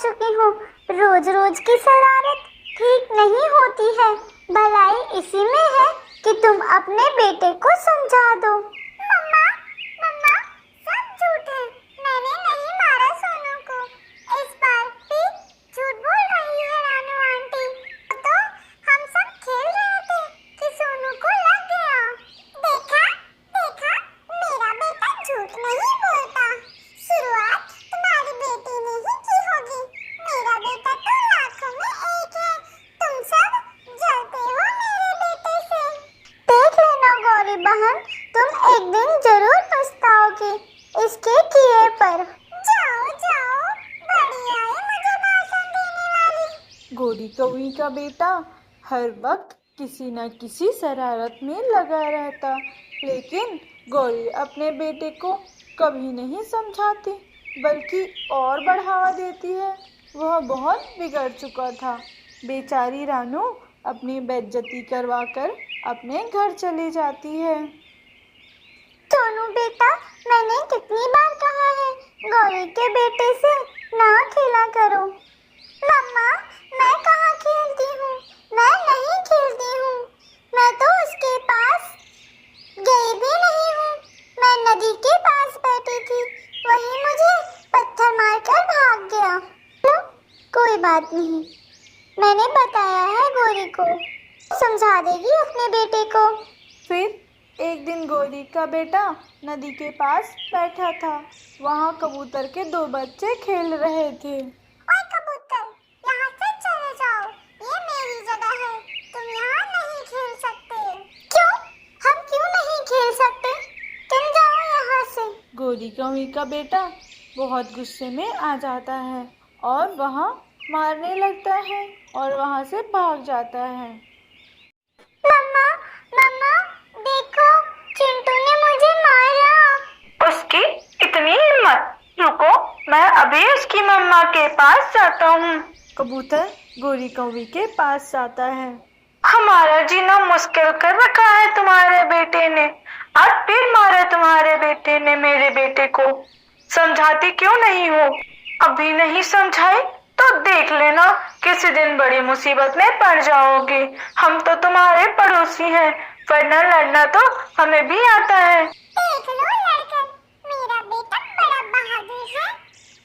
चुकी हूँ। रोज रोज की शरारत ठीक नहीं होती है। भलाई इसी में है कि तुम अपने बेटे को समझा दो। मम्मा, मम्मा, सब झूठ है। मैंने नहीं मारा सोनू को। इस बार भी झूठ बोल रही है रानू आंटी। तो हम सब खेल रहे थे कि सोनू को लग गया। देखा, देखा, मेरा बेटा झूठ नहीं बोलता। शुरुआत तुम्हारी बेटी ने ही की होगी। मेरा बेटा तो लाखों में एक है। तुम सब जलते हो मेरे बेटे से। देख लेना गौरी बहन, तुम एक दिन जरूर पछताओगी इसके किए पर। जाओ जाओ, बड़ी आई मुझे भाषण देने वाली। गौरी कौवी का बेटा हर वक्त किसी न किसी शरारत में लगा रहता, लेकिन गौरी अपने बेटे को कभी नहीं समझाती बल्कि और बढ़ावा देती है। वह बहुत बिगड़ चुका था। बेचारी रानू अपनी बेइज्जती करवाकर अपने घर चली जाती है। सोनू बेटा, मैंने कितनी बार कहा है गौरी के बेटे से ना खेला करो। मम्मा, मैं कहाँ खेलती हूँ? मैं नहीं खेलती हूँ। मैं तो उसके पास गई भी नहीं हूँ। मैं नदी के पास बैठी थी, वही मुझे पत्थर मारकर भाग गया। तो कोई बात नहीं, मैंने बताया है गौरी को, समझा देगी अपने बेटे को। फिर एक दिन गौरी का बेटा नदी के पास बैठा था। वहाँ कबूतर के दो बच्चे खेल रहे थे। ओए कबूतर, यहाँ से चले जाओ। ये मेरी जगह है, तुम यहाँ नहीं खेल सकते। क्यों? हम क्यों नहीं खेल सकते? तुम जाओ यहाँ से। गौरी कौवी का बेटा बहुत गुस्से में आ जाता है और वहाँ मारने लगता है और वहाँ से भाग जाता है। मम्मा, मम्मा, देखो, चिंटू ने मुझे मारा। उसकी इतनी हिम्मत! रुको, मैं अभी उसकी मम्मा के पास जाता हूँ। कबूतर गौरी कौवी के पास जाता है। हमारा जीना मुश्किल कर रखा है तुम्हारे बेटे ने। आज फिर मारा तुम्हारे बेटे ने मेरे बेटे को। समझाती क्यों नहीं हो? अभी नहीं समझाई तो देख लेना, किसी दिन बड़ी मुसीबत में पड़ जाओगे। हम तो तुम्हारे पड़ोसी हैं, वरना लड़ना तो हमें भी आता है। देख लो लड़कर, मेरा बेटा बड़ा बहादुर है।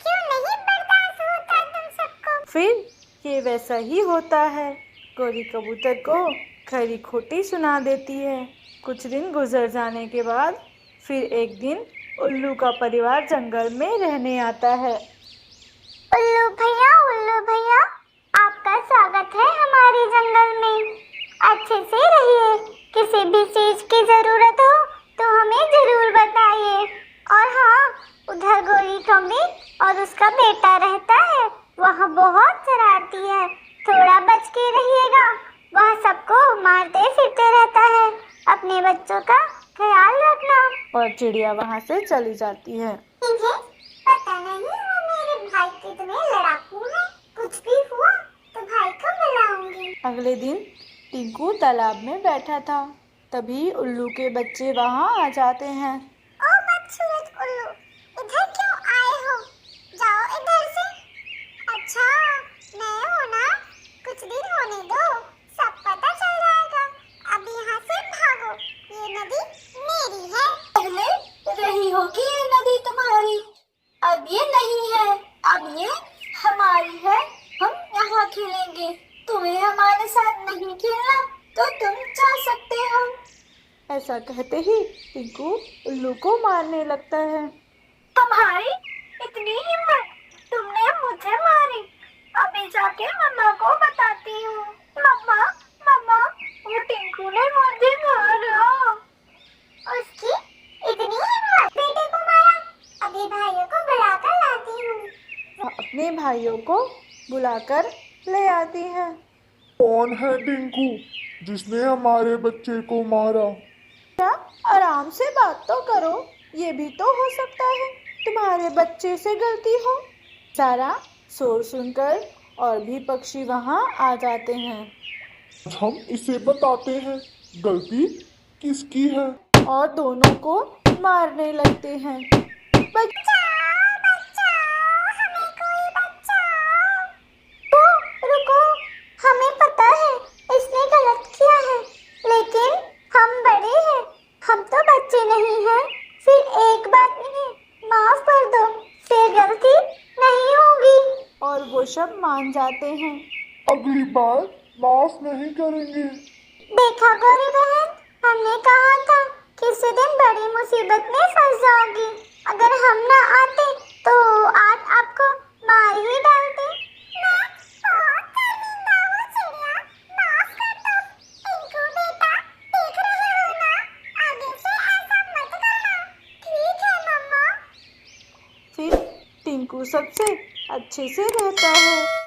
क्यों नहीं बर्दाश्त होता तुम सबको? फिर ये वैसा ही होता है। गौरी कबूतर को खरी खोटी सुना देती है। कुछ दिन गुजर जाने के बाद फिर एक दिन उल्लू का परिवार जंगल में रहने आता है। उल्लू भैया, आपका स्वागत है हमारे जंगल में। अच्छे से रहिए। किसी भी चीज की जरूरत हो तो हमें जरूर बताइए। और हाँ, उधर गौरी कौवी और उसका बेटा रहता है, वह बहुत शरारती है। थोड़ा बच के रहिएगा, वह सबको मारते फिरते रहता है। अपने बच्चों का ख्याल रखना। और चिड़िया वहाँ से चली जाती है। मुझे पता नहीं वो मेरे भाई कितने लड़ाकू हैं। कुछ भी हुआ तो भाई को बुलाऊंगी। अगले दिन टिंकू तालाब में बैठा था, तभी उल्लू के बच्चे वहाँ आ जाते हैं। ओ बदसूरत उल्लू, इधर क्यों आए हो? जाओ इधर से। अच्छा, मैं हूँ ना, कुछ दिन होने दो, सब पता चल जाएगा। अब यहाँ से भागो, ये नदी मेरी है। पहले रही होगी ये नदी तुम्हारी, अब ये नहीं है, अब ये हमारी है। हम यहाँ खेलेंगे। तुम्हें हमारे साथ नहीं खेलना तो तुम जा सकते हो। ऐसा कहते ही टिंकू उल्लू को मारने लगता है। तुम्हारी इतनी हिम्मत, तुमने मुझे मारी। अभी जाके मम्मा को बताती हूँ। मम्मा, मम्मा, वो टिंकू ने मुझे मारा। उसकी इतनी हिम्मत, बेटे को मारा। अभी भाइयों को बुलाकर लाती हूँ। वह अपने भाइयों को बुलाकर ले आती है। कौन है टिंकू जिसने हमारे बच्चे को मारा? क्या, आराम से बात तो करो। ये भी तो हो सकता है तुम्हारे बच्चे से गलती हो। सारा शोर सुनकर और भी पक्षी वहाँ आ जाते हैं। हम इसे बताते हैं गलती किसकी है। और दोनों को मारने लगते हैं। बचाओ, बचाओ, हमें कोई बचाओ। सब मान जाते हैं। अगली बार माफ नहीं करेंगे। देखा गौरी बहन, हमने कहा था किसी दिन बड़ी मुसीबत में फंस जाओगी। अगर हम ना आते तो आज आपको मार ही डालते। मैं बहुत शर्मिंदा हूँ चिड़िया, माफ कर दो। टिंकू बेटा, देख रहे हो ना, आगे से ऐसा मत करना। ठीक है मम्मा। फिर टिंकू सबसे अच्छे से रहता है।